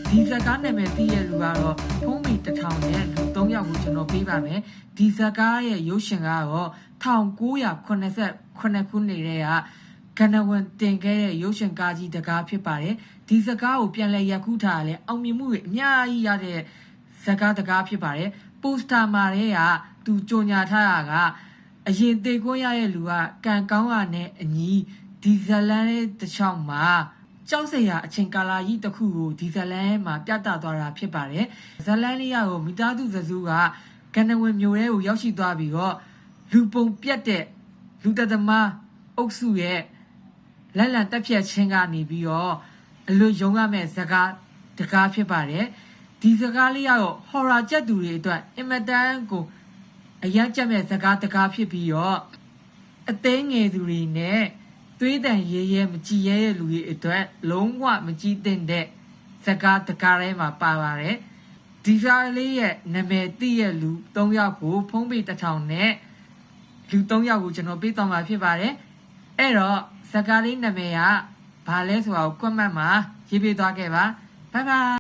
ဒီဇကားနာမည်သိရလူကတော့ဖုံးမီ1000နဲ့လူ3ယောက်ကိုကျွန်တော်ပေးပါမယ်ဒီဇကားရဲ့ရုပ်ရှင်ကတော့1989ခုနှစ်တည်းကကနဝန်တင်ခဲ့တဲ့ရုပ်ရှင်ကားကြီးတကားဖြစ်ပါတယ်ဒီဇကားကိုပြန်လဲရက်ကူးထားရလဲအောင်မြင်မှုတွေအများကြီးရတဲ့ဇကားတကားဖြစ်ပါတယ်ပိုစတာမှာတွေကသူကြော်ညာထားတာကအရင်သေခွင့်ရရဲ့လူကကန်ကောင်းရနဲ့အညီဒီဇလန်ရဲ့တစ်ချောင်းမှာကြောက်စရာအချိန်ကာလကြီးတစ်ခုကိုဒီဇလန်မှာပြသသွားတာဖြစ်ပါတယ်ဇလန်လေးရကိုမိသားစုစစုကကနဝင်မျိုးရဲကိုရောက်ရှိသွားပြီးတော့လူပုံပြတ်တဲ့လူတသမားအုပ်စုရဲ့လက်လံတက်ဖြတ်ခြင်းကနေပြီးတော့အလွတ်ယုံရမယ့်ဇကားတကားဖြစ်ပါတယ်ဒီဇကားလေးကတော့ horror ကြက်သူတွေအတွက်အင်မတန်ကိုအရန်ကြက်မဲ့ဇကားတကားဖြစ်ပြီးတော့အသေးငယ်သူတွေနဲ့သွေးတန်ရဲရဲမကြည်ရဲလူတွေအတွက်လုံးဝမကြည်တဲ့ဇကားတကားထဲမှာပါပါတယ်ဒီဇာလေးရဲ့နာမည်သိရဲ့လူ3ယောက်ကိုဖုံးပေ1000နဲ့လူ3ယောက်ကိုကျွန်တော်ပေးသွားမှာဖြစ်ပါတယ်အဲ့တော့ဇကားလေးနာမည်ကဘာလဲဆိုတာကိုကွန်မန့်မှာရေးပေးသွားခဲ့ပါဘိုင်ဘိုင်